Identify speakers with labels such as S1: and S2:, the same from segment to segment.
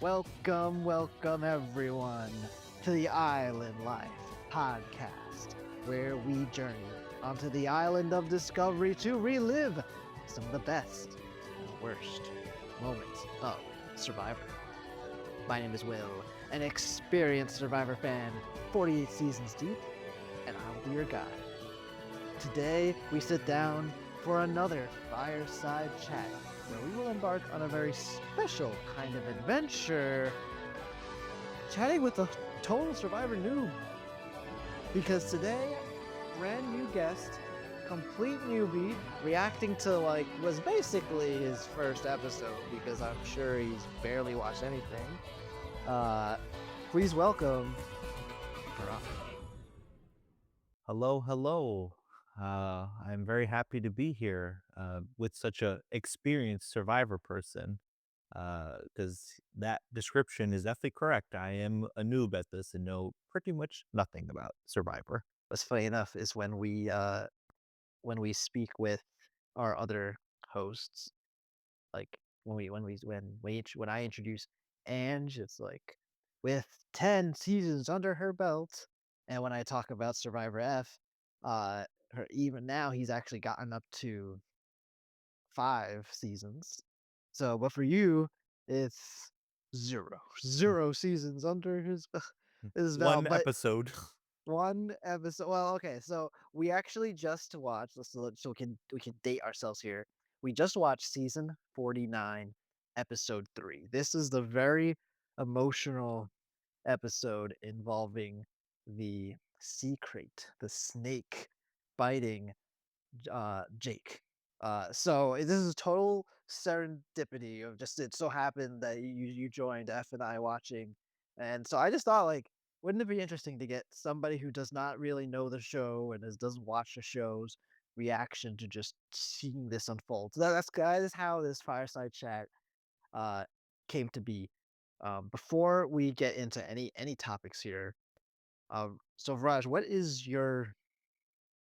S1: Welcome everyone to the Island Life podcast, where we journey onto the island of discovery to relive some of the best and worst moments of Survivor. My name is Will, an experienced Survivor fan, 48 seasons deep, and I'll be your guide. Today, we sit down for another fireside chat where we will embark on a very special kind of adventure, chatting with a total Survivor noob. Because today, brand new guest, complete newbie, reacting to was basically his first episode because I'm sure he's barely watched anything. Please welcome Viraj.
S2: Hello. I'm very happy to be here with such a experienced survivor person because that description is definitely correct. I am a noob at this and know pretty much nothing about Survivor.
S1: What's funny enough is when we speak with our other hosts, like when I introduce Ange, it's like with 10 seasons under her belt, and when I talk about Survivor F, even now he's actually gotten up to 5 seasons. So, but for you, it's zero seasons under his belt.
S2: One
S1: But
S2: episode.
S1: one episode. Well, okay, so we actually just watched. So we can date ourselves here. We just watched season 49, episode 3. This is the very emotional episode involving the sea crate, the snake biting Jake. So this is total serendipity of just it so happened that you joined F and I watching, and so I just thought wouldn't it be interesting to get somebody who does not really know the show and doesn't watch the show's reaction to just seeing this unfold. So that is how this fireside chat uh came to be. Before we get into any topics here, so Raj, what is your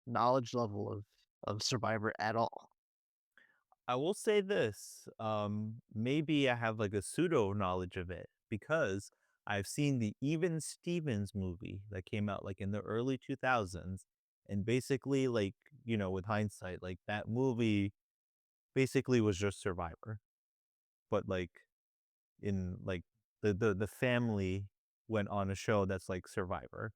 S1: knowledge level of Survivor at all?
S2: I will say this, maybe I have like a pseudo knowledge of it because I've seen the Even Stevens movie that came out like in the early 2000s. And basically, like, with hindsight, like that movie basically was just Survivor. But like in like the family went on a show that's like Survivor.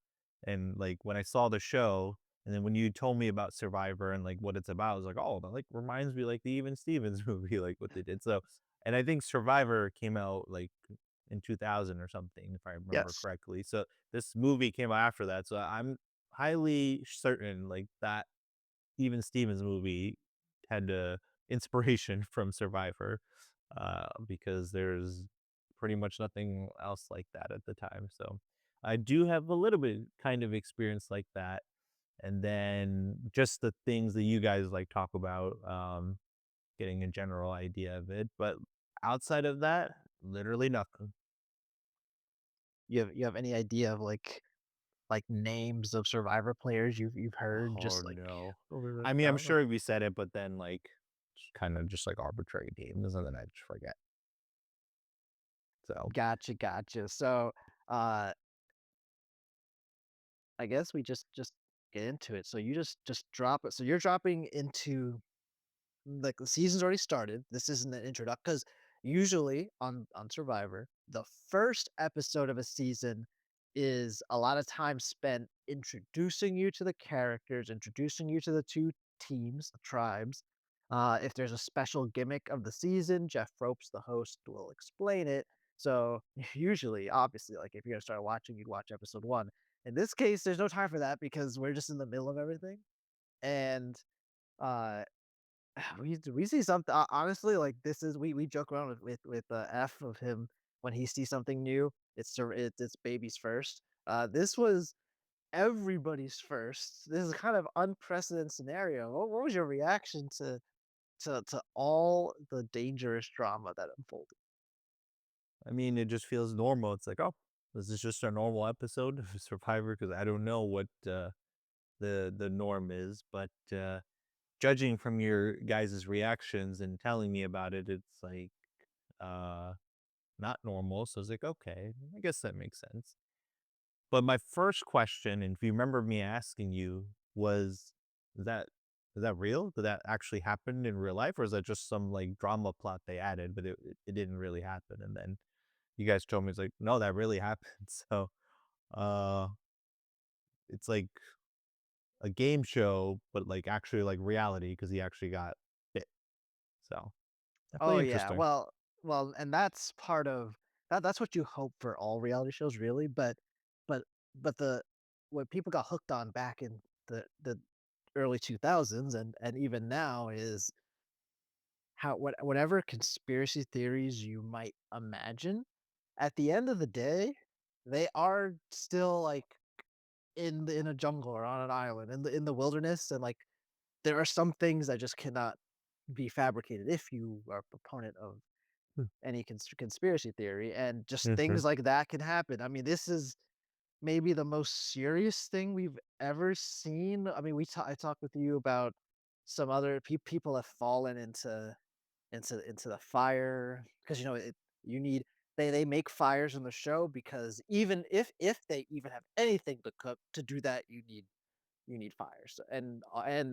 S2: And like when I saw the show, and then when you told me about Survivor and like what it's about, I was like, oh, that like reminds me like the Even Stevens movie, like what they did. So, and I think Survivor came out like in 2000 or something, if I remember
S1: Yes.
S2: correctly. So this movie came out after that. So I'm highly certain like that Even Stevens movie had inspiration from Survivor because there's pretty much nothing else like that at the time. So I do have a little bit kind of experience like that. And then just the things that you guys like talk about, getting a general idea of it. But outside of that, literally nothing.
S1: You have any idea of names of Survivor players you've heard
S2: Oh
S1: just
S2: no.
S1: over the
S2: I mean, I'm
S1: oh,
S2: sure we said it, but then like kind of just like arbitrary names and then I just forget. So
S1: gotcha. So uh I guess we just get into it. So you just drop it. So you're dropping into like the season's already started. This isn't an introduction because usually on Survivor, the first episode of a season is a lot of time spent introducing you to the characters, introducing you to the two teams, the tribes. If there's a special gimmick of the season, Jeff Ropes, the host, will explain it. So usually, obviously, like if you're gonna start watching, you'd watch episode one. In this case, there's no time for that because we're just in the middle of everything. And uh we see something honestly, like, this is we joke around with F of him when he sees something new, it's baby's first. This was everybody's first. This is kind of unprecedented scenario. What was your reaction to all the dangerous drama that unfolded?
S2: I mean, it just feels normal. It's like, oh, this is just a normal episode of Survivor because I don't know what the norm is, but judging from your guys' reactions and telling me about it, it's like uh not normal. So I was like, okay, I guess that makes sense. But my first question, and if you remember me asking you, was is that is that real? Did that actually happen in real life, or is that just some like drama plot they added, but it didn't really happen? And then you guys told me it's like, no, that really happened. So uh it's like a game show, but like actually like reality because he actually got bit. So
S1: Oh,
S2: definitely
S1: yeah.
S2: interesting.
S1: And that's part of that's what you hope for all reality shows, really, but but the what people got hooked on back in the early 2000s and even now is how whatever conspiracy theories you might imagine, at the end of the day, they are still, like, in a jungle or on an island, in the wilderness, and, like, there are some things that just cannot be fabricated if you are a proponent of any conspiracy theory, and just
S2: Mm-hmm.
S1: things like that can happen. I mean, this is maybe the most serious thing we've ever seen. I mean, I talked with you about some other people have fallen into the fire because you know you need they make fires in the show because even if they even have anything to cook to do that you need fires and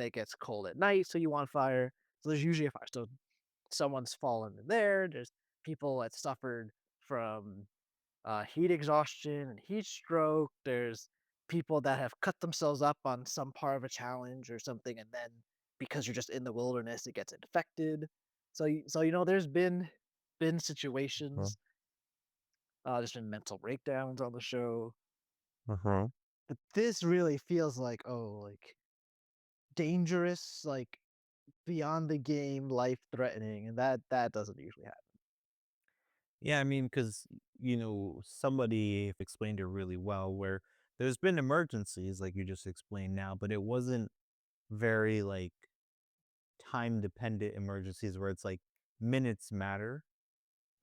S1: it gets cold at night so you want fire so there's usually a fire so someone's fallen in there. There's people that suffered from heat exhaustion and heat stroke. There's people that have cut themselves up on some part of a challenge or something, and then because you're just in the wilderness, it gets infected. So you know, been
S2: Uh-huh.
S1: situations. There's been mental breakdowns on the show,
S2: Uh-huh.
S1: but this really feels like like dangerous, like beyond the game, life threatening, and that doesn't usually happen.
S2: Yeah, I mean, because somebody explained it really well where there's been emergencies like you just explained now, but it wasn't very like time dependent emergencies where it's like minutes matter.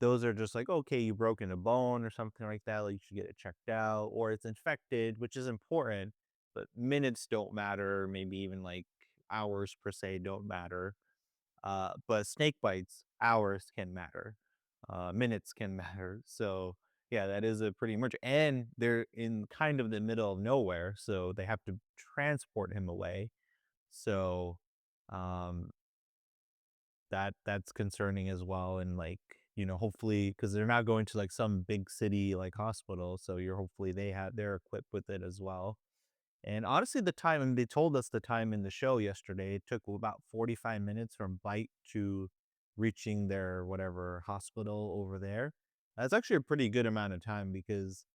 S2: Those are just like, okay, you broken a bone or something like that, like you should get it checked out, or it's infected, which is important, but minutes don't matter, maybe even like hours per se don't matter. But snake bites, hours can matter, minutes can matter. So yeah, that is a pretty emergent, and they're in kind of the middle of nowhere, so they have to transport him away. So um, that's concerning as well, and like hopefully because they're not going to like some big city like hospital, so you're hopefully they're equipped with it as well. And honestly, the time and they told us the time in the show yesterday, it took about 45 minutes from bite to reaching their whatever hospital over there. That's actually a pretty good amount of time because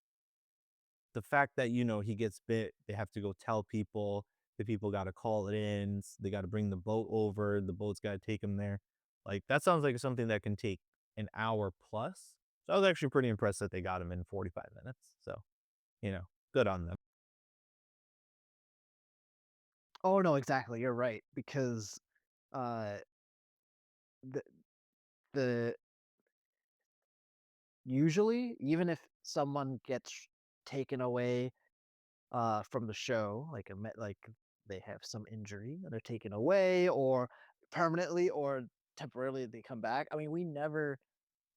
S2: the fact that, he gets bit, they have to go tell people, the people got to call it in, they got to bring the boat over, the boat's got to take them there. Like that sounds like something that can take an hour plus. So I was actually pretty impressed that they got him in 45 minutes. So, good on them.
S1: Oh no, exactly. You're right because uh the the usually even if someone gets taken away from the show, like they have some injury and they're taken away or permanently or temporarily they come back. I mean, we never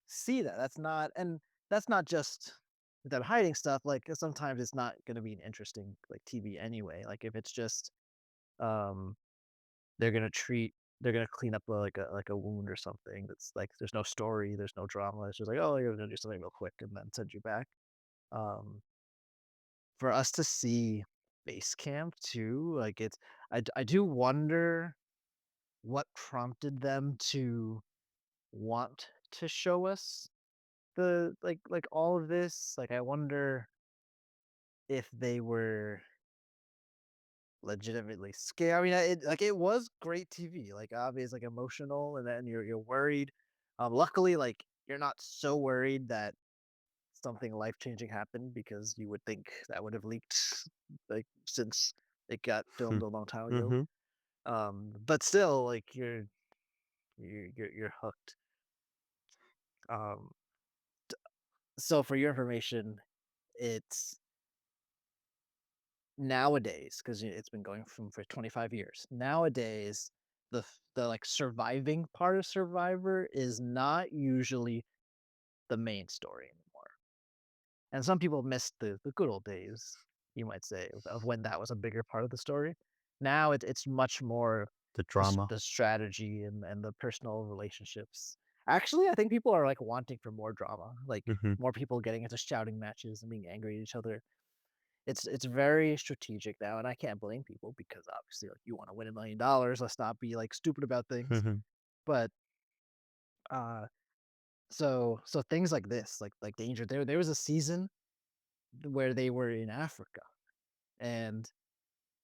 S1: see that. That's not just them hiding stuff. Like sometimes it's not going to be an interesting like TV anyway. Like if it's just um they're gonna treat they're gonna clean up like a wound or something that's like there's no story, there's no drama. It's just like, "Oh, you're gonna do something real quick and then send you back." Um, for us to see base camp too, like, I do wonder what prompted them to want to show us all of this. Like, I wonder if they were legitimately scared. I mean, it was great TV, like, obvious, like, emotional, and then you're worried. Luckily, like, you're not so worried that something life-changing happened because you would think that would have leaked, like, since it got filmed a long time ago.
S2: Mm-hmm.
S1: But still, like, you're hooked. Um, so for your information, it's nowadays, 'cause it's been going from for 25 years. Nowadays, the, like, surviving part of Survivor is not usually the main story anymore. And some people miss the good old days, you might say, of when that was a bigger part of the story. Now it's much more
S2: The drama.
S1: the strategy and the personal relationships. Actually, I think people are, like, wanting for more drama, like,
S2: Mhm,
S1: more people getting into shouting matches and being angry at each other. It's very strategic now, and I can't blame people because, obviously, like, you wanna win $1,000,000, let's not be, like, stupid about things.
S2: mhm.
S1: But, uh, so things like this, like Danger, there was a season where they were in Africa, and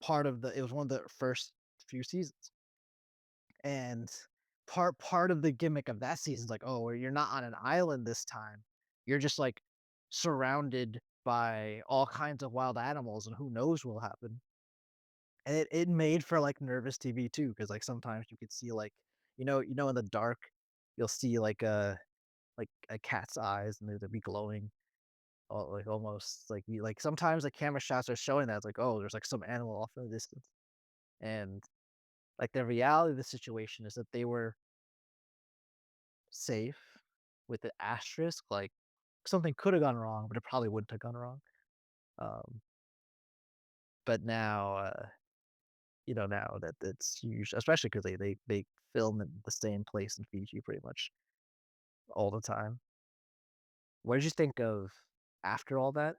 S1: it was one of the first few seasons, and part of the gimmick of that season is like, oh, where you're not on an island this time, you're just like surrounded by all kinds of wild animals, and who knows what'll happen. And it made for like nervous TV too, because like sometimes you could see like, in the dark, you'll see like a cat's eyes, and they'll be glowing. Like almost like you like sometimes the camera shots are showing that it's like, oh, there's like some animal off in the distance. And like the reality of the situation is that they were safe with the asterisk, like something could have gone wrong, but it probably wouldn't have gone wrong. Um, but now, now that it's huge, especially because they film in the same place in Fiji pretty much all the time. What did you think of after all that?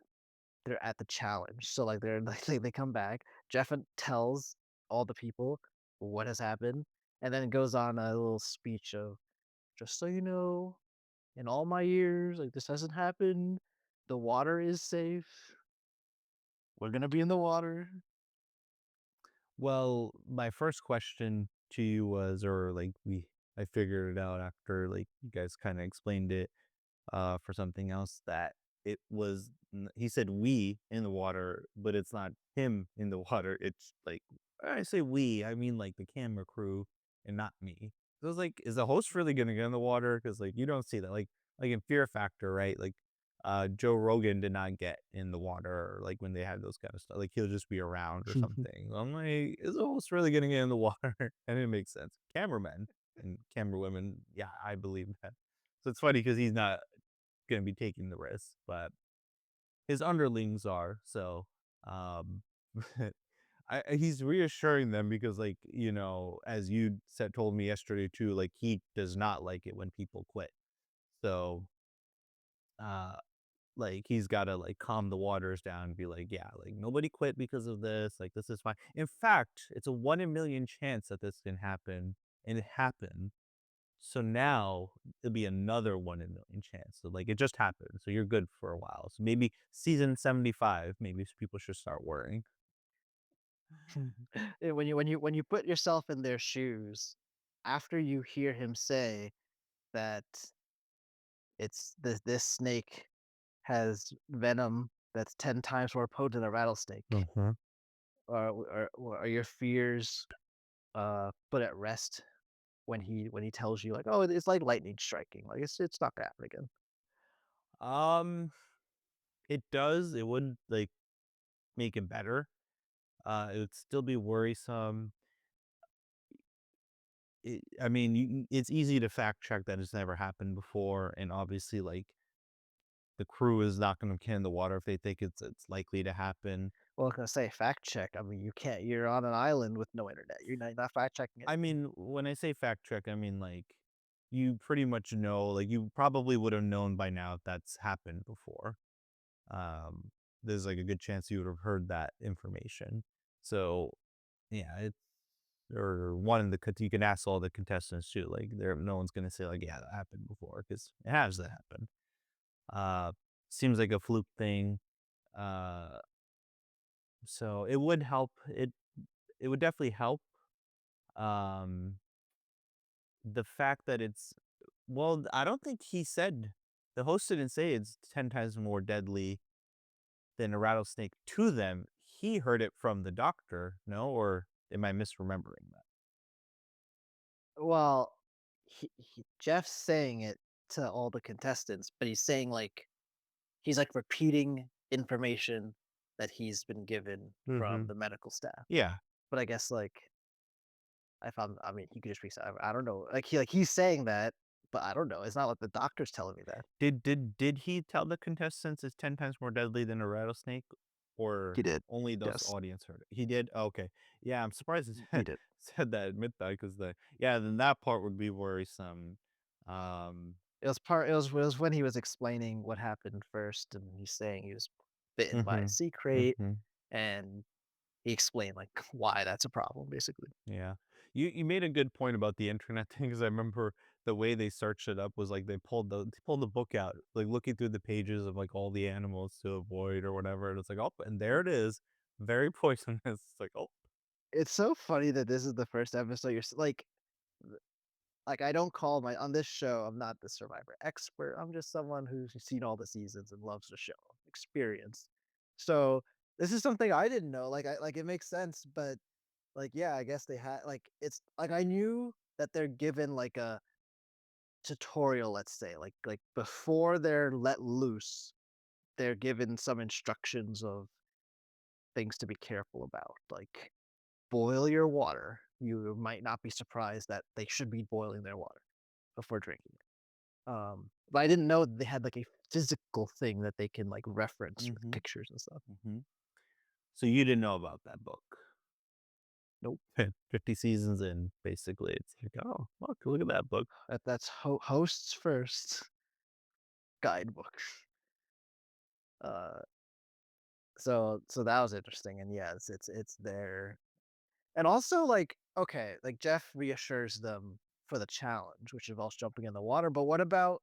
S1: They're at the challenge. So, like, they're like, they come back, Jeff tells all the people what has happened, and then goes on a little speech of, "Just so you know, in all my years, like, this hasn't happened. The water is safe. We're gonna be in the water."
S2: Well, my first question to you was, or like I figured it out after like you guys kind of explained it for something else that he said we in the water, but it's not him in the water. It's like when I say we, I mean like the camera crew and not me. So I was like, is the host really gonna get in the water? Because like you don't see that. Like in Fear Factor, right? Like Joe Rogan did not get in the water, like when they had those kind of stuff. Like he'll just be around or something. I'm like, is the host really gonna get in the water? And it makes sense. Cameramen and camera women, yeah, I believe that. So it's funny because he's not gonna be taking the risk, but his underlings are. So, um, he's reassuring them because, like, as you said, told me yesterday too, like he does not like it when people quit. So, uh, like he's got to like calm the waters down and be like, yeah, like nobody quit because of this. Like this is fine. In fact, it's a 1 in a million chance that this can happen, and it happened. So now it'll be another 1 in a million chance. So like it just happened. So you're good for a while. So maybe season 75, maybe people should start worrying.
S1: When you put yourself in their shoes, after you hear him say that this snake has venom that's 10 times more potent than a rattlesnake,
S2: Mhm.
S1: are your fears, put at rest when he tells you like, "Oh, it's like lightning striking, like, it's not gonna happen again."
S2: Um, it does. It would like make it better. It would still be worrisome. I mean, it's easy to fact check that it's never happened before, and obviously, like the crew is not going to can the water if they think it's likely to happen.
S1: Well, I was gonna say fact check, I mean, you're on an island with no internet, you're not fact checking
S2: I
S1: anything.
S2: mean, when I say fact check, I mean, like, you pretty much know, like, you probably would have known by now if that's happened before. Um, there's, like, a good chance you would have heard that information. So, yeah, it's or one of the cont you can ask all the contestants too, like, no one's gonna say, like, "Yeah, that happened before," because it has to happen. Uh, seems like a fluke thing. Uh, so it would help. It would definitely help. Um, the fact that it's Well, I don't think he said the host didn't say it's 10 times more deadly than a rattlesnake to them. He heard it from the doctor, no? Or am I misremembering that?
S1: Well, Jeff's saying it to all the contestants, but he's saying, like he's, like, repeating information that he's been given from
S2: Mhm.
S1: the medical staff.
S2: Yeah.
S1: But I guess, like, I mean, he could just be I don't know, like, he's saying that, but I don't know. It's not like the doctor's telling me that.
S2: Did he tell the contestants it's 10 times more deadly than a rattlesnake, or
S1: He did.
S2: only those
S1: Yes,
S2: audience heard it? He did? Okay. Yeah, I'm surprised it
S1: he did.
S2: said that admit that because then that part would be worrisome. Um,
S1: It was when he was explaining what happened first, and he's saying he was bitten by a
S2: mhm,
S1: sea crate,
S2: mhm.
S1: and he explained, like, why that's a problem, basically.
S2: Yeah. You made a good point about the internet thing, 'cause I remember the way they searched it up was, like, they pulled the book out, like, looking through the pages of, like, all the animals to avoid or whatever, and it's like, "Oh, and there it is, very poisonous." It's like, "Oh."
S1: It's so funny that this is the first episode I don't call my on this show, I'm not the Survivor expert, I'm just someone who's seen all the seasons and loves the show, experienced. So, this is something I didn't know, it makes sense, but, yeah, I guess they had it's I knew that they're given, a tutorial, let's say, before they're let loose, they're given some instructions of things to be careful about, like, boil your water. You might not be surprised that they should be boiling their water before drinking it. But I didn't know they had, a physical thing that they can, reference with
S2: Mhm,
S1: pictures and stuff.
S2: mhm. So you didn't know about that book.
S1: Nope.
S2: 50 seasons in, basically, it's like, "Oh, look at that book."
S1: That's host's first guidebook. Uh, so that was interesting, and yeah, it's there. And also, okay, Jeff reassures them for the challenge, which involves jumping in the water, but what about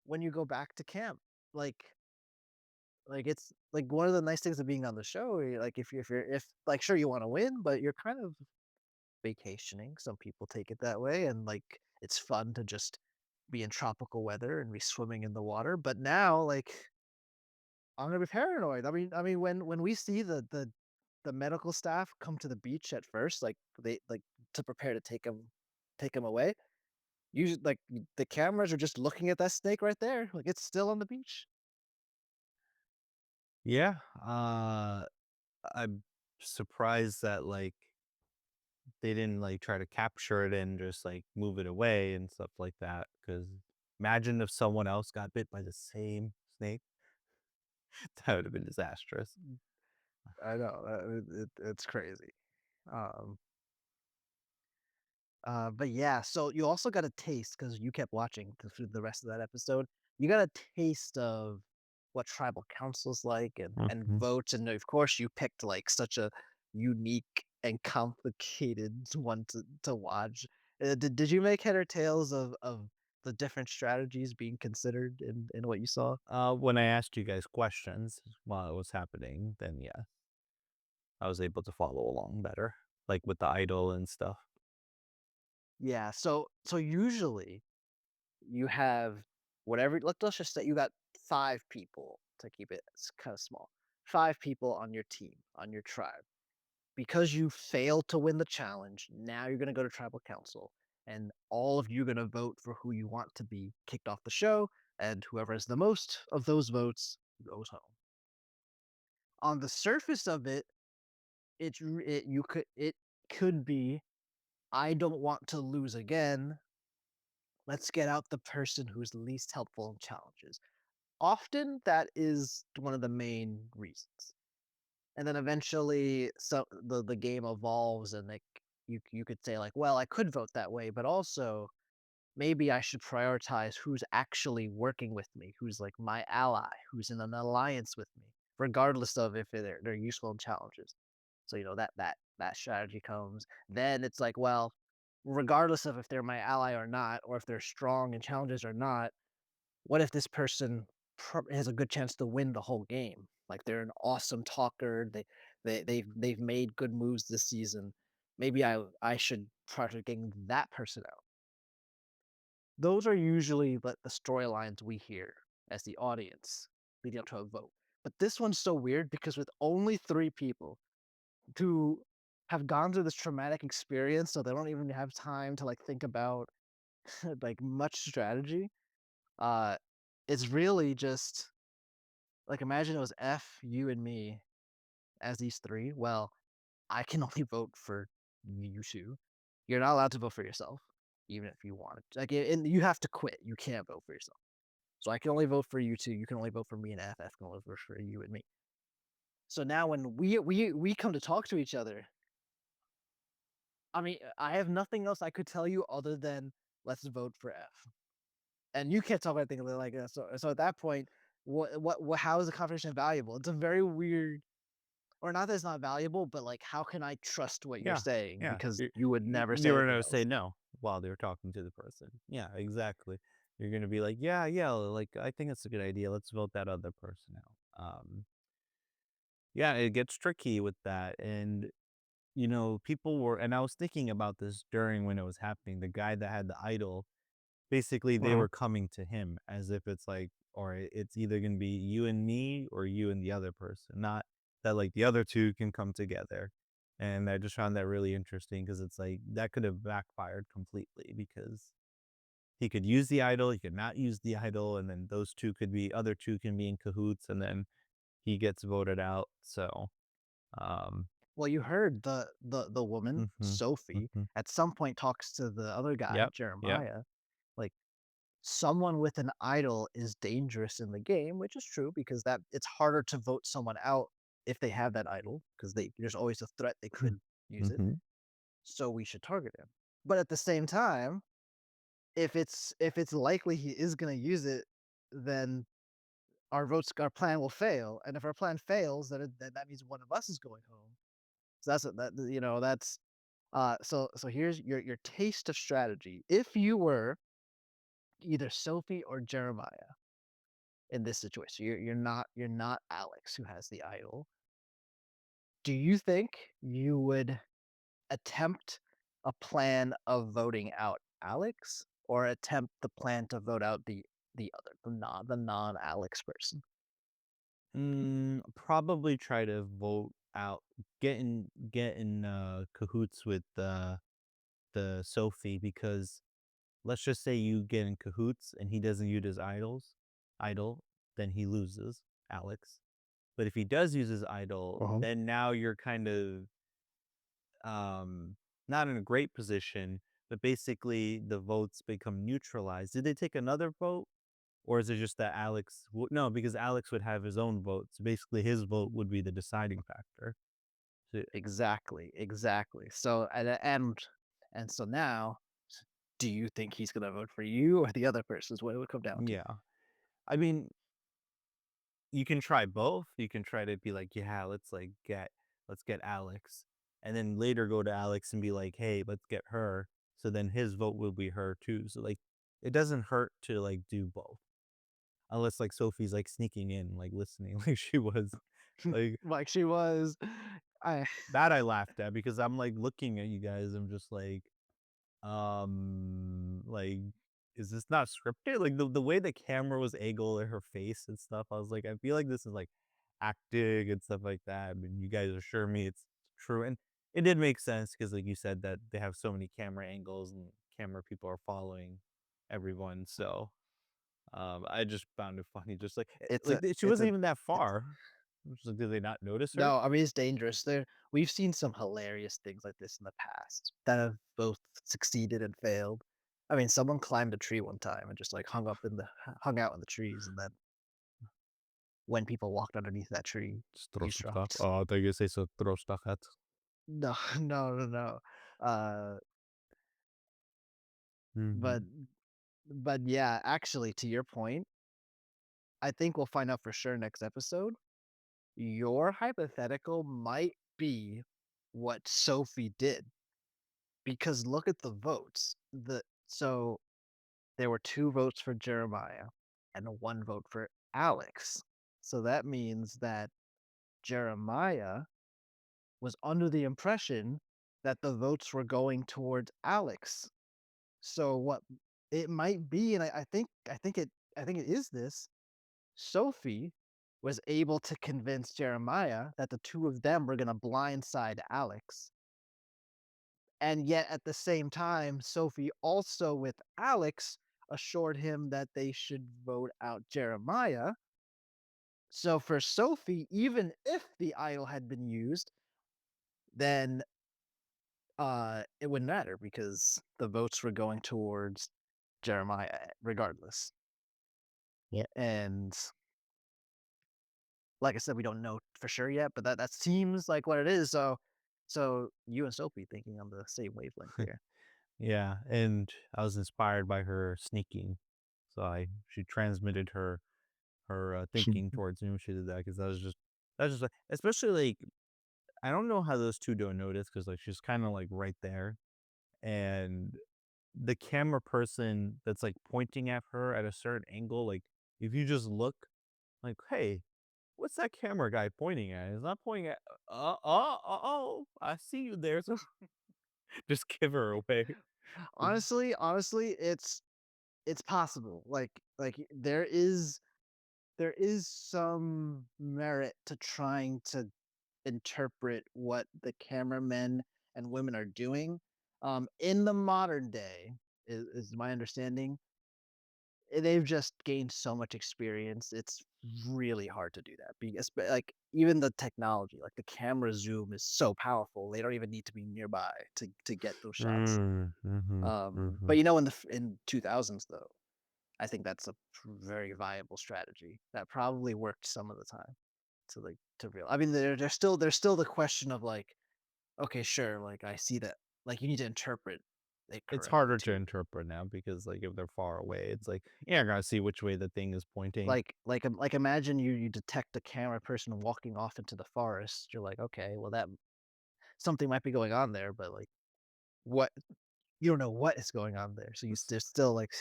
S1: when you go back to camp? Like it's one of the nice things of being on the show, sure you wanna win, but you're kind of vacationing. Some people take it that way, and, it's fun to just be in tropical weather and be swimming in the water, but now, I'm gonna be paranoid. When we see the medical staff come to the beach at first, to prepare to take him away, usually, the cameras are just looking at that snake right there, it's still on the beach.
S2: Yeah, I'm surprised that, like, they didn't, like, try to capture it and just, like, move it away and stuff like that. Because imagine if someone else got bit by the same snake, that would've been disastrous.
S1: I know, it's crazy. Um, but yeah, so you also got a taste because you kept watching through the rest of that episode. You got a taste of what tribal council's like and
S2: Mhm.
S1: votes, and of course, you picked, such a unique and complicated one to watch. Did you make head or tails of the different strategies being considered in what you saw?
S2: When I asked you guys questions while it was happening, then yeah, I was able to follow along better, like with the idol and stuff.
S1: Yeah, so usually you have let's just say you got 5 people to keep it kinda small. 5 people on your team, on your tribe. Because you failed to win the challenge, now you're gonna go to tribal council, and all of you are gonna vote for who you want to be kicked off the show, and whoever has the most of those votes goes home. On the surface of it, it could be, "I don't want to lose again. Let's get out the person who's least helpful in challenges." Often, that is one of the main reasons. And then eventually, so the game evolves, and, you could say, "Well, I could vote that way, but also maybe I should prioritize who's actually working with me, who's, my ally, who's in an alliance with me, regardless of if they're useful in challenges." So, that strategy comes. Then it's like, well, regardless of if they're my ally or not, or if they're strong in challenges or not, what if this person has a good chance to win the whole game? Like, they're an awesome talker. They've made good moves this season. Maybe I should try to getting that person out. Those are usually the storylines we hear as the audience leading up to a vote. But this one's so weird because with only 3 people who have gone through this traumatic experience, so they don't even have time to think about much strategy. Uh, it's really just imagine it was F, you, and me as these 3. Well, I can only vote for you 2. You're not allowed to vote for yourself. even if you wanted to. Like, and you have to quit. You can't vote for yourself. So I can only vote for you two. You can only vote for me, and FF can only vote for you and me. So now when we come to talk to each other, I mean, I have nothing else I could tell you other than let's vote for F. And you can't talk about anything like that. So at that point, what how is the conversation valuable? It's a very weird, or not that it's not valuable, but like how can I trust what you're
S2: Yeah,
S1: saying
S2: yeah.
S1: because you would never say
S2: You were
S1: anything
S2: gonna
S1: else.
S2: say no while they were talking to the person. Yeah, exactly. You're gonna be like, "Yeah, yeah, like, I think it's a good idea. Let's vote that other person out." Yeah, it gets tricky with that, and, people were and I was thinking about this during when it was happening. The guy that had the idol, basically, they
S1: Mhm.
S2: were coming to him as if it's like, or it's either gonna be you and me or you and the other person, not that, like, the other 2 can come together, and I just found that really interesting because it's like, that could have backfired completely because he could use the idol, he could not use the idol, and then those 2 could be other 2 can be in cahoots, and then he gets voted out, so, um
S1: Well, you heard the woman,
S2: mhm,
S1: Sophie,
S2: mhm.
S1: at some point talks to the other guy,
S2: Yep, yep.
S1: Jeremiah, like someone with an idol is dangerous in the game, which is true because that it's harder to vote someone out if they have that idol because there's always a threat they could use it.
S2: Mhm.
S1: So we should target him. But at the same time, if it's likely he is going to use it, then our plan will fail. And if our plan fails, then that means one of us is going home. So that's so here's your taste of strategy. If you were either Sophie or Jeremiah in this situation, you're not Alex who has the idol. Do you think you would attempt a plan of voting out Alex or attempt the plan to vote out the other, the non-Alex person?
S2: Probably try to vote out get in cahoots with, the Sophie because let's just say you get in cahoots and he doesn't use his idol, then he loses, Alex. But if he does use his idol,
S1: Uh-huh.
S2: then now you're kind of, not in a great position, but basically the votes become neutralized. Did they take another vote? Or is it just that no, because Alex would have his own vote, so basically his vote would be the deciding factor. So
S1: Exactly, exactly. So and so now, do you think he's gonna vote for you or the other person is what it would come down to.
S2: yeah. I mean, you can try both. You can try to be like, "Yeah, let's get Alex," and then later go to Alex and be like, "Hey, let's get her." So then his vote will be her too. So, like, it doesn't hurt to, like, do both. Unless, like, Sophie's, like, sneaking in, like, listening like she was. Like,
S1: Like she was. I
S2: that I laughed at because I'm, like, looking at you guys, I'm just like, is this not scripted? Like, the way the camera was angled at her face and stuff, I was like, I feel like this is, like, acting and stuff like that. I mean, you guys assure me it's true, and it did make sense because, like you said, that they have so many camera angles and camera people are following everyone, so, I just found it funny, just
S1: it's a
S2: like, she
S1: it's
S2: wasn't
S1: a
S2: even that
S1: it's
S2: far. I'm just like, did they not notice her?
S1: no, I mean, it's dangerous. We've seen some hilarious things like this in the past that have both succeeded and failed. I mean, someone climbed a tree one time and just, like, hung out in the trees, and then when people walked underneath that tree, eavesdropped.
S2: Oh, I thought you were gonna say so trollstacket.
S1: No, no, no, no. Uh, but
S2: Mhm.
S1: but yeah, actually, to your point, I think we'll find out for sure next episode. Your hypothetical might be what Sophie did, because look at the votes. There were 2 votes for Jeremiah and 1 vote for Alex. So that means that Jeremiah was under the impression that the votes were going towards Alex. So what it might be, and I think it is this, Sophie was able to convince Jeremiah that the 2 of them were gonna blindside Alex. And yet at the same time, Sophie also with Alex assured him that they should vote out Jeremiah. So for Sophie, even if the idol had been used, then It wouldn't matter because the votes were going towards Jeremiah regardless.
S2: Yeah.
S1: And like I said, we don't know for sure yet, but that seems like what it is. So you and Sophie thinking on the same wavelength here.
S2: Yeah, and I was inspired by her sneaking, so I she transmitted her thinking towards me when she did that because that was just like especially, like, I don't know how those 2 don't notice because like, she's kinda, like, right there, and the camera person that's, like, pointing at her at a certain angle, like, if you just look, like, "Hey, what's that camera guy pointing at? He's not pointing at oh, I see you there, so" just give her away.
S1: Honestly, it's possible. There is some merit to trying to interpret what the cameramen and women are doing. In the modern day, is my understanding, they've just gained so much experience. It's really hard to do that because, like, even the technology, like the camera zoom, is so powerful. They don't even need to be nearby to get those shots.
S2: Mm, mhm,
S1: But
S2: mhm.
S1: in 2000s though, I think that's a very viable strategy that probably worked some of the time to real. I mean, there's still the question of like, okay, sure, like I see that, like you need to interpret it
S2: It's
S1: correctly
S2: harder to
S1: too.
S2: interpret now because, like, if they're far away, it's like, you're not gonna see which way the thing is pointing.
S1: Like imagine you detect a camera person walking off into the forest. You're like, okay, well that something might be going on there, but like what you don't know what is going on there. So there's still like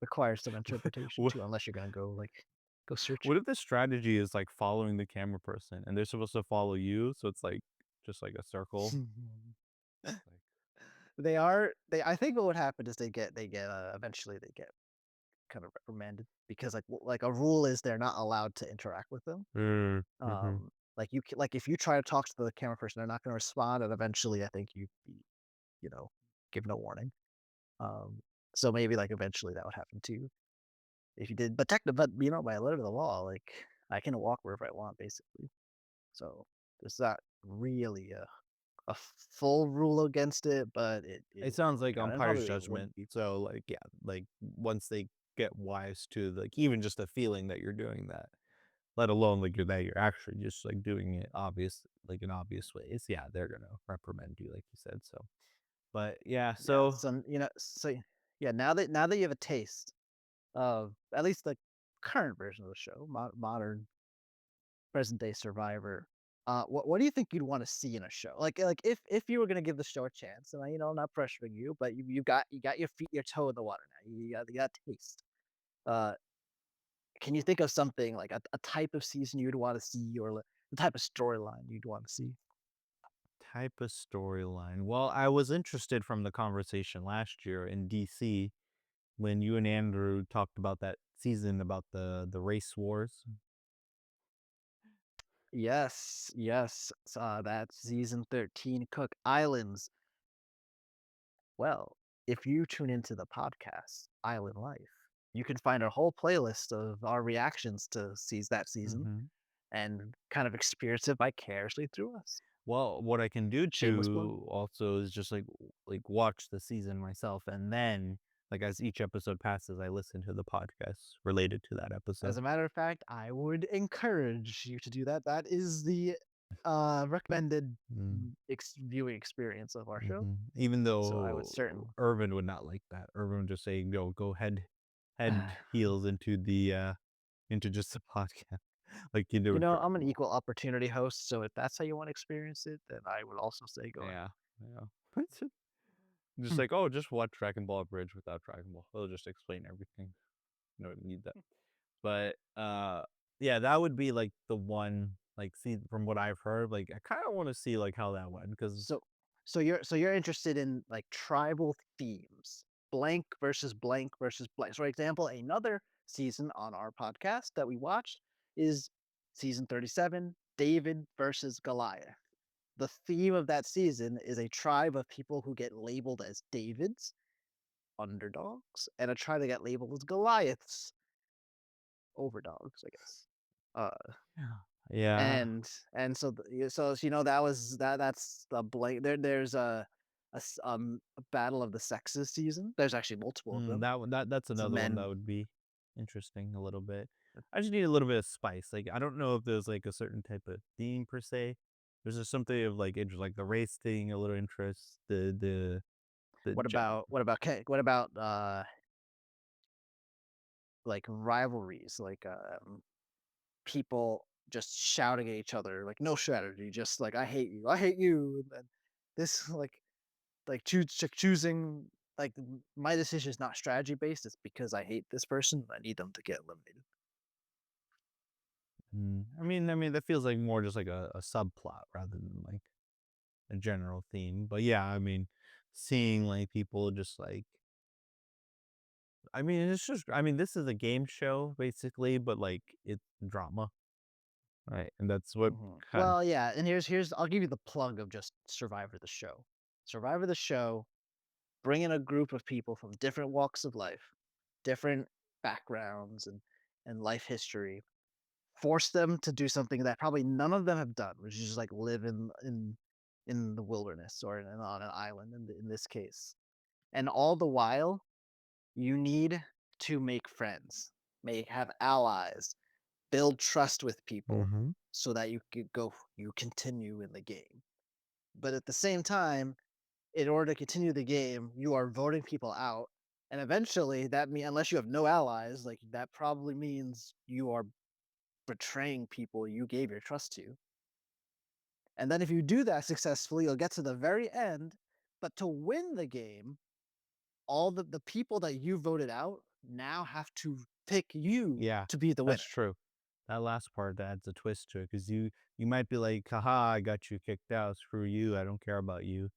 S1: requires some interpretation
S2: What
S1: too, unless you're gonna go
S2: what
S1: searching.
S2: if the strategy is, like, following the camera person and they're supposed to follow you, so it's, like, just like a circle? Like
S1: They I think what would happen is they get eventually they get kind of reprimanded because like a rule is they're not allowed to interact with them.
S2: mm, mhm.
S1: Like like if you try to talk to the camera person, they're not going to respond, and eventually I think you'd be, you know, given a warning. Um, so maybe like eventually that would happen too if you did. But but by letter of the law, like I can walk wherever I want basically. So there's not really a full rule against it, but it
S2: It sounds like
S1: and
S2: umpire's
S1: probably it wouldn't
S2: judgment.
S1: be.
S2: So, like, yeah, like, once they get wise to, like, even just a feeling that you're doing that, let alone, like, you're actually just, like, doing it in obvious ways, yeah, they're gonna reprimand you, like you said, so but, yeah,
S1: Yeah,
S2: so
S1: so yeah, now that you have a taste of at least the current version of the show, modern present day Survivor, what do you think you'd want to see in a show? Like if you were gonna give the show a chance, and I'm not pressuring you, but you got your toe in the water now. You got taste. Uh, can you think of something like a type of season you'd want to see, or the type of storyline you'd want to see?
S2: type of storyline. Well, I was interested from the conversation last year in DC when you and Andrew talked about that season about the race wars.
S1: Yes, yes. That's season 13, Cook Islands. Well, if you tune into the podcast, Island Life, you can find our whole playlist of our reactions to seize that season
S2: Mhm.
S1: and kind of experience it vicariously through us.
S2: Well, what I can do
S1: Shameless plug.
S2: too also is just watch the season myself and then like as each episode passes, I listen to the podcast related to that
S1: As
S2: episode.
S1: a matter of fact, I would encourage you to do that. That is the recommended
S2: Mm,
S1: viewing experience of our show.
S2: Even
S1: So I would
S2: though
S1: certainly.
S2: Irvin would not like that. Irvin would just say, go head heels into the into just the podcast. Like you know,
S1: I'm an equal opportunity host, so if that's how you want to experience it, then I would also say go ahead.
S2: yeah, yeah. Just like, oh, just watch Dragon Ball Bridge without Dragon Ball. It'll just explain everything. You don't need that. But, yeah, that would be, like, the one, like, see, from what I've heard, like, I kinda wanna see, like, how that went because
S1: So so you're interested in like tribal themes, blank versus blank. So, for example, another season on our podcast that we watched is season 37, David versus Goliath. The theme of that season is a tribe of people who get labeled as Davids, underdogs, and a tribe that get labeled as Goliaths, overdogs, I guess. Uh,
S2: yeah.
S1: and so that was that's the blank there's a a battle of the sexes season. There's actually multiple of
S2: Mm,
S1: them.
S2: that one that's
S1: It's
S2: another one that
S1: men.
S2: would be interesting a little bit. I just need a little bit of spice. Like, I don't know if there's, like, a certain type of theme per se. There's just something of, like, like, the race thing, a little interest, the
S1: What
S2: ge
S1: about what about like rivalries, like people just shouting at each other, like no strategy, just like I hate you, and then this like choosing like my decision is not strategy based. It's because I hate this person. I need them to get eliminated.
S2: I mean, that feels like more just like a subplot rather than, like, a general theme. But, yeah, I mean, seeing, like, people just, like I mean, it's just I mean, this is a game show basically, but, like, it's drama, right? And that's what kind
S1: Well, yeah, and here's I'll give you the plug of just Survivor the show. Survivor the show, bring in a group of people from different walks of life, different backgrounds and life history. Force them to do something that probably none of them have done, which is just like live in the wilderness or on an island in this case. And all the while, you need to make friends, make have allies, build trust with people
S2: Mhm.
S1: so that you continue in the game. But at the same time, in order to continue the game, you are voting people out. And eventually that mean unless you have no allies, like that probably means you are betraying people you gave your trust to. And then if you do that successfully, you'll get to the very end. But to win the game, all the people that you voted out now have to pick you
S2: Yeah,
S1: to be the
S2: that's
S1: winner.
S2: true. That last part adds a twist to it because you might be like, "Haha, I got you kicked out. Screw you. I don't care about you."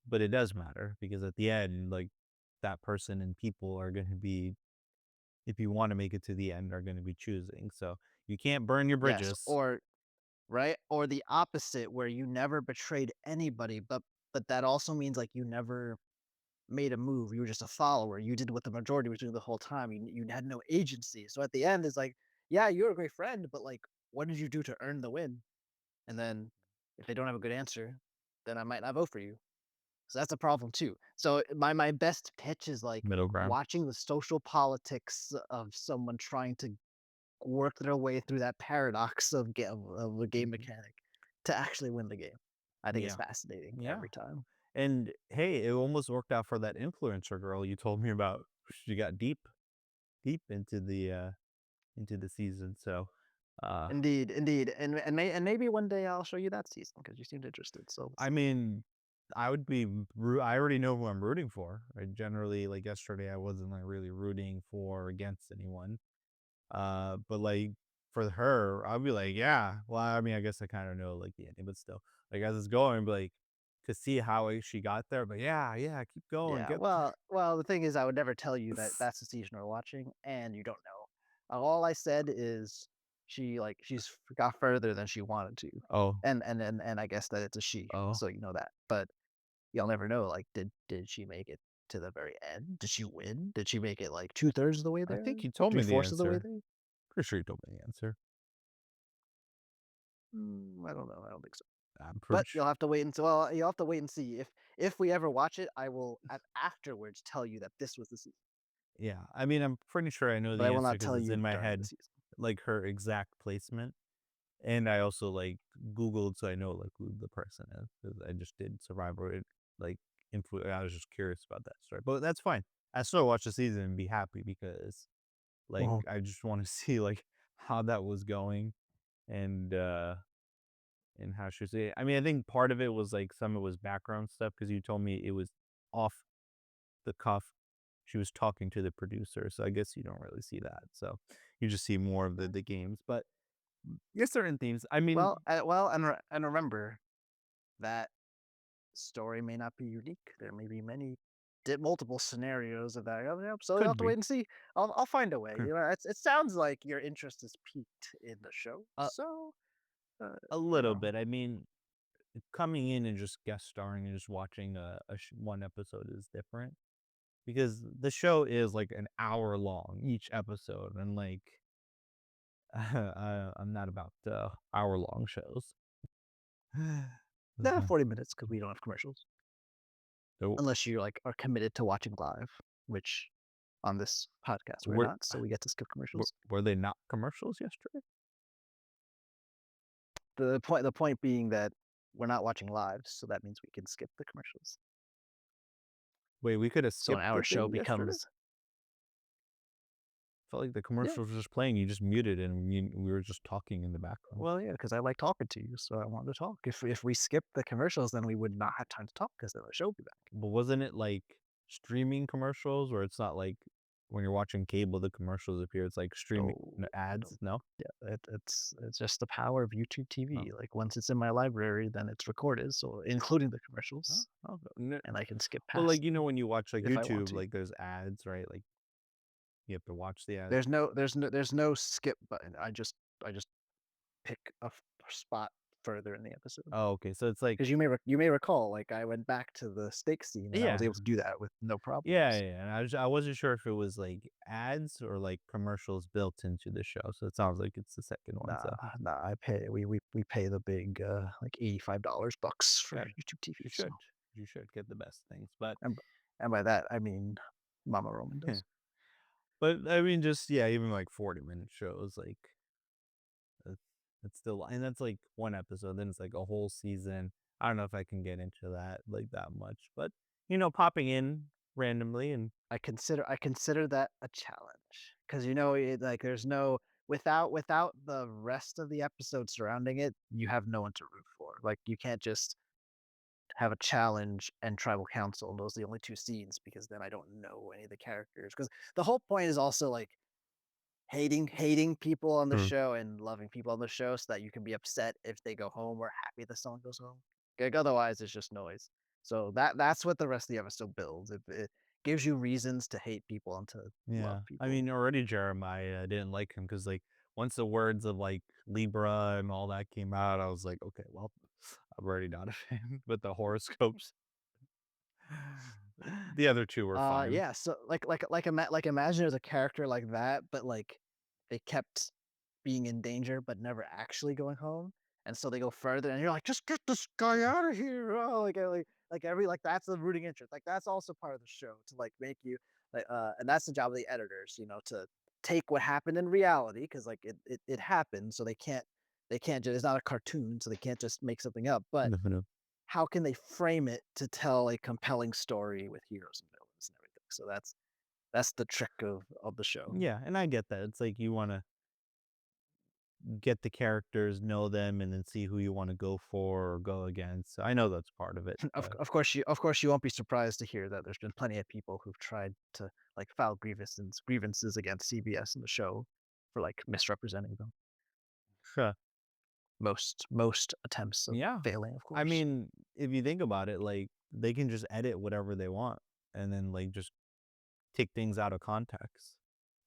S2: But it does matter because at the end, like, that person and people are gonna be if you wanna make it to the end, are gonna be choosing. So, you can't burn your
S1: Yes,
S2: bridges.
S1: or right? Or the opposite where you never betrayed anybody, but that also means like you never made a move. You were just a follower. You did what the majority was doing the whole time. You had no agency. So at the end, it's like, yeah, you're a great friend, but like, what did you do to earn the win? And then if they don't have a good answer, then I might not vote for you. So that's a problem too. So my best pitch is like
S2: Middle ground.
S1: watching the social politics of someone trying to work their way through that paradox of a game
S2: Mhm.
S1: mechanic to actually win the game. I think it's
S2: Yeah.
S1: fascinating
S2: Yeah.
S1: every time.
S2: And, hey, it almost worked out for that influencer girl you told me about. She got deep into the season, so, uh
S1: Indeed, indeed, and maybe one day I'll show you that season because you seemed interested. So let's
S2: I
S1: see.
S2: mean, I would be I already know who I'm rooting for. I generally like yesterday, I wasn't like really rooting for or against anyone. But like for her, I'll be like, yeah. Well, I mean, I guess I kind of know like the ending, but still, like as it's going, but like to see how she got there. But yeah, yeah, keep going,
S1: Yeah,
S2: get.
S1: the thing is, I would never tell you that that's the season we're watching, and you don't know. All I said is she's got further than she wanted to,
S2: Oh,
S1: and I guess that it's a she,
S2: oh,
S1: so you know that. But you'll never know. Like, did she make it to the very end? Did she win? Did she make it like 2/3 of the way
S2: I
S1: there?
S2: think you told
S1: Three
S2: me the
S1: fourths of the way
S2: answer.
S1: there?
S2: Pretty sure you told me the answer.
S1: I don't know. I don't think so.
S2: I'm pretty
S1: But
S2: sure.
S1: you'll have to wait and see. If we ever watch it, I will afterwards tell you that this was the season,
S2: Yeah, I mean, I'm pretty sure I know
S1: but
S2: the
S1: I will
S2: answer
S1: not
S2: because
S1: tell
S2: it's in
S1: you
S2: my
S1: during the
S2: head,
S1: season.
S2: like her exact placement. And I also, like, Googled so I know, like, who the person is, 'cause I just did Survivor, like, I was just curious about that story, but that's fine. I still watch the season and be happy because, like,
S1: Mhm.
S2: I just wanna see, like, how that was going and, and how she was I mean, I think part of it was, like, some of it was background stuff because you told me it was off the cuff. She was talking to the producer, so I guess you don't really see that, so you just see more of the games, but there's certain themes. I mean
S1: And remember that story may not be unique. There may be many multiple scenarios of that. Oh, yep, so you'll have
S2: could
S1: to wait
S2: be.
S1: and see. I'll find a way. You know, it sounds like your interest is peaked in the show.
S2: A
S1: So,
S2: a
S1: you
S2: little
S1: know,
S2: bit. I mean, coming in and just guest starring and just watching one episode is different because the show is like an hour long each episode, and like I'm not about hour long shows.
S1: nah, 40 minutes because we don't have commercials.
S2: So
S1: unless you, like, are committed to watching live, which on this podcast we're
S2: were
S1: not, so we get to skip commercials.
S2: were they not commercials yesterday?
S1: The point being that we're not watching live, so that means we can skip the commercials.
S2: Wait, we could have
S1: So an
S2: skipped the
S1: hour show
S2: thing yesterday?
S1: becomes
S2: Felt like the
S1: yeah.
S2: commercials were just playing, you just muted and we were just talking in the background.
S1: Well, yeah, because I like talking to you, so I wanted to talk. If we skip the commercials, then we would not have time to talk because then the show would be back.
S2: But wasn't it like streaming commercials where it's not like when you're watching cable, the commercials appear, it's like streaming
S1: Oh, no.
S2: ads? No?
S1: Yeah, it's just the power of YouTube
S2: Oh.
S1: TV. Like, once it's in my library, then it's recorded, so including the
S2: Oh,
S1: commercials,
S2: okay.
S1: and I can skip
S2: Well,
S1: past
S2: like, you know,
S1: them
S2: when you watch, like,
S1: if I want
S2: YouTube,
S1: to.
S2: like, there's ads, right? Like, you have to watch the ads.
S1: There's no skip button. I just pick a spot further in the episode.
S2: Oh, okay, so it's like
S1: 'Cause you may recall, like, I went back to the steak scene, and I was
S2: yeah.
S1: able to do that with no
S2: Yeah,
S1: problems.
S2: yeah, yeah, and I wasn't sure if it was, like, ads or, like, commercials built into the show, so it sounds like it's the second one,
S1: Nah,
S2: so
S1: nah, I pay we pay the big, like, $85 bucks for
S2: got it.
S1: YouTube TV,
S2: You
S1: so
S2: should. You should get the best things, but
S1: and b and by that, I mean Mama Roman does.
S2: but, I mean, just yeah, even, like, 40-minute shows, like, it's it's still and that's, like, one episode, then it's, like, a whole season. I don't know if I can get into that, like, that much, but, you know, popping in randomly and
S1: I consider that a challenge because like, there's no without the rest of the episode surrounding it, you have no one to root for. Like, you can't just have a challenge and tribal council, and those are the only 2 scenes because then I don't know any of the characters. Because the whole point is also, like, hating people on the
S2: True.
S1: show and loving people on the show so that you can be upset if they go home or happy the song goes home. Like, otherwise, it's just noise. So that's what the rest of the episode builds. It gives you reasons to hate people and to love
S2: Yeah. I
S1: people.
S2: mean, already Jeremiah, I didn't like him because, like, once the words of, like, Libra and all that came out, I was like, "Okay, well, I'm already not a fan," but the horoscopes the other 2 were fine.
S1: Yeah, so, imagine there's a character like that, but, like, they kept being in danger, but never actually going home, and so they go further, and you're like, "Just get this guy out of here!" Oh, that's the rooting interest, like, that's also part of the show to, like, make you and that's the job of the editors, to take what happened in reality, because like, it happened, so they can't just it's not a cartoon, so they can't just make something up, but
S2: Definitely.
S1: how can they frame it to tell a compelling story with heroes and villains and everything? So that's the trick of the show.
S2: Yeah, and I get that. It's like you wanna get the characters, know them, and then see who you wanna go for or go against. I know that's part of it, but
S1: Of course you won't be surprised to hear that there's been plenty of people who've tried to, like, file grievances against CBS and the show for, like, misrepresenting them.
S2: sure.
S1: Most attempts of
S2: Yeah.
S1: failing, of
S2: I
S1: course.
S2: mean, if you think about it, like, they can just edit whatever they want and then, like, just take things out of context,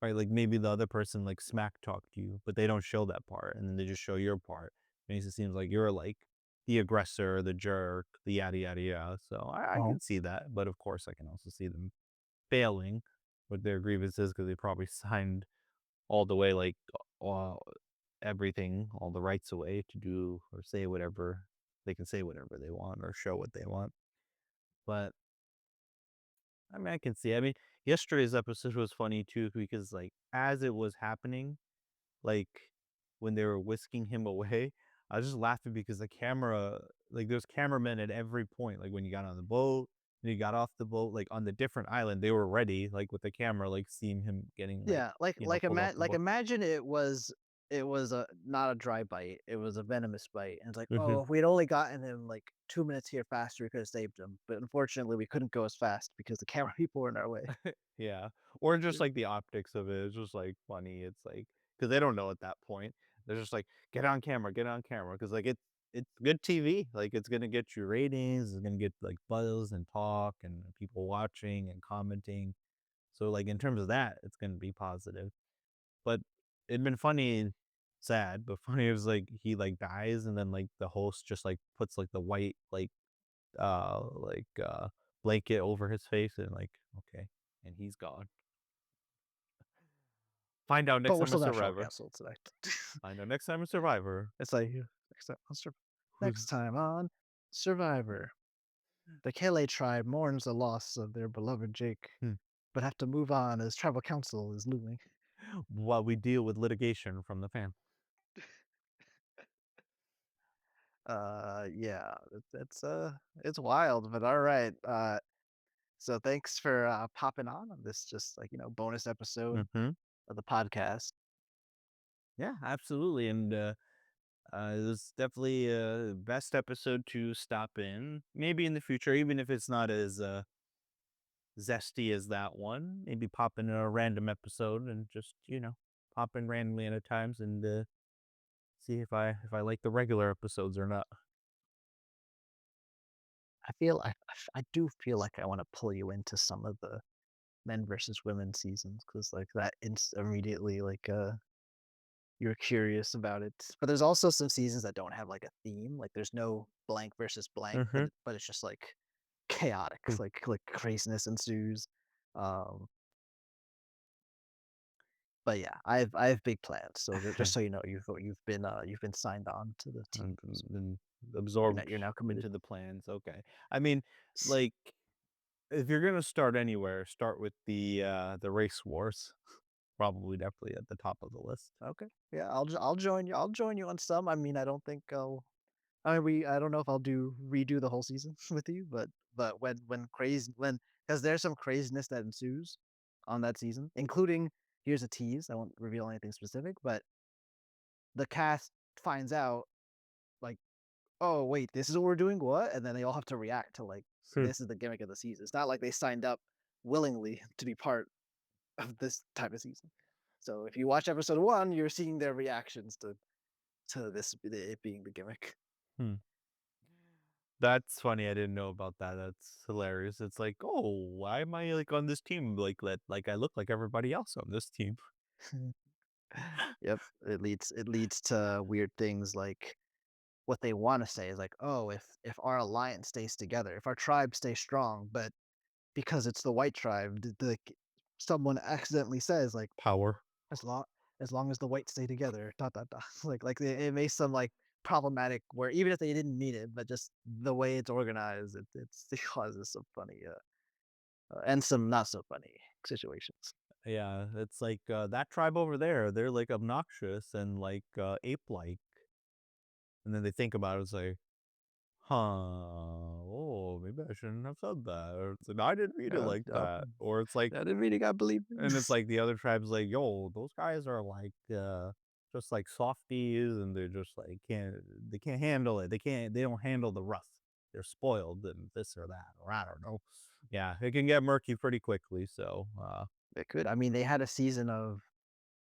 S2: right? Like maybe the other person like smack talked you, but they don't show that part, and then they just show your part. Makes it seems like you're like the aggressor, the jerk, the yada yada yada. So I
S1: Oh.
S2: can see that, but of course I can also see them failing with their grievances because they probably signed all the way like uh, everything, all the rights away to do or say whatever they can say whatever they want or show what they want. But I mean, I can see. I mean, yesterday's episode was funny too because, like, as it was happening, like when they were whisking him away, I was just laughing because the camera, like, there's cameramen at every point. Like when you got on the boat, when you got off the boat, like on the different island, they were ready, like with the camera, like seeing him getting like,
S1: Yeah, like
S2: you know, pulled off the boat.
S1: imagine it was a not a dry bite, it was a venomous bite, and it's like,
S2: Mhm.
S1: "Oh, if we'd only gotten him, like, 2 minutes here faster, we could've saved him," but unfortunately, we couldn't go as fast because the camera people were in our way.
S2: Yeah, or just like the optics of it. It's just like funny. It's like because they don't know at that point. They're just like, get on camera, because like it's good TV. Like it's gonna get you ratings. It's gonna get like buzz and talk and people watching and commenting. So like in terms of that, it's gonna be positive. But it'd been funny, sad, but funny. It was like he like dies and then like the host just like puts like the white like blanket over his face and like okay, and he's gone. Find out
S1: But
S2: next
S1: we're
S2: time on
S1: still gonna show
S2: Survivor.
S1: canceled tonight.
S2: Find out next time on Survivor.
S1: It's like, next time on Sur
S2: Who's
S1: next time on Survivor. The Kele tribe mourns the loss of their beloved Jake,
S2: Hmm.
S1: but have to move on as tribal council is looming.
S2: While we deal with litigation from the fan.
S1: Yeah, it's wild, but all right. So thanks for popping on this just like bonus episode
S2: Mhm.
S1: of the podcast.
S2: Yeah, absolutely, and, it was definitely a best episode to stop in. Maybe in the future, even if it's not as, zesty as that one, maybe pop in a random episode and just, pop in randomly at times and, see if I like the regular episodes or not.
S1: I do feel like I want to pull you into some of the men versus women seasons because like that immediately you're curious about it. But there's also some seasons that don't have like a theme. Like there's no blank versus blank, but
S2: Mhm.
S1: it's just like chaotic,
S2: Hmm.
S1: like craziness ensues. Um, but yeah, I have big plans. So just so you know, you've been signed on to the team. So
S2: And absorbed
S1: you're now committed.
S2: into the plans, okay. I mean, like, if you're gonna start anywhere, start with the race wars. Probably definitely at the top of the list.
S1: Okay. Yeah, I'll join you. I'll join you on some. I mean, I don't think I'll. I don't know if I'll redo the whole season with you, but when because there's some craziness that ensues on that season, including here's a tease. I won't reveal anything specific, but the cast finds out like, oh wait, this is what we're doing. What? And then they all have to react to like
S2: Hmm.
S1: this is the gimmick of the season. It's not like they signed up willingly to be part of this type of season. So if you watch episode one, you're seeing their reactions to this it being the gimmick.
S2: Hmm. That's funny, I didn't know about that, that's hilarious. It's like, "Oh, why am I, like, on this team? Like, I look like everybody else on this team."
S1: Yep, it leads to weird things like what they want to say is like, oh, if our alliance stays together, if our tribe stays strong, but because it's the white tribe, like someone accidentally says like
S2: Power.
S1: as long as long as the whites stay together, dot dot dot. Like it makes some like problematic where even if they didn't mean it, but just the way it's organized, it causes some funny and some not so funny situations.
S2: Yeah, it's like, that tribe over there, they're, like, obnoxious and, like, ape-like, and then they think about it, it's like, "Huh, oh, maybe I shouldn't have said that," or it's like, "I didn't read it
S1: Yeah,
S2: like
S1: yeah.
S2: that," or it's like
S1: I didn't really got believe me.
S2: and it's like the other tribe's like, "Yo, those guys are like, just like softies, and they're just like they can't handle it. They don't handle the rough. They're spoiled and this or that, or I don't know." Yeah, it can get murky pretty quickly. So,
S1: It could. I mean, they had a season of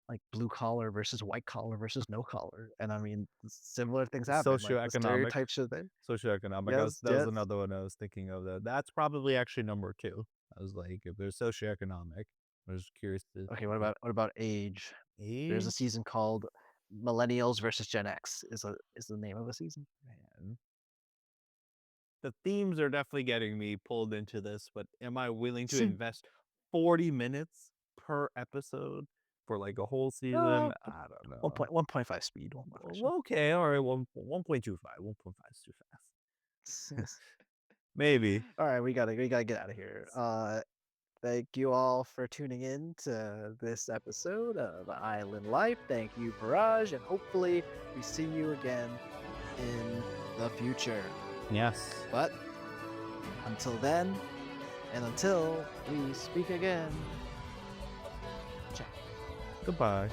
S1: like blue collar versus white collar versus no collar, and I mean, similar things happen. Like the
S2: socioeconomic,
S1: stereotypes are there.
S2: socioeconomic.
S1: Yes,
S2: That was
S1: yes.
S2: another one I was thinking of. That's probably actually number two. I was like, if there's socioeconomic, I was curious to
S1: Okay, what about age? There's a
S2: age.
S1: season called Millennials versus Gen X. Is the name of a season?
S2: Man, the themes are definitely getting me pulled into this, but am I willing to invest 40 minutes per episode for like a whole season?
S1: Uh,
S2: I don't
S1: one
S2: know.
S1: point 1.5 speed. 1.5 speed.
S2: Well, okay, all right, 1.25, 1.5 is too fast. Maybe.
S1: All right, we gotta get out of here. Thank you all for tuning in to this episode of Island Life. Thank you, Viraj, and hopefully we see you again in the future.
S2: Yes.
S1: But until then, and until we speak again, ciao.
S2: Goodbye.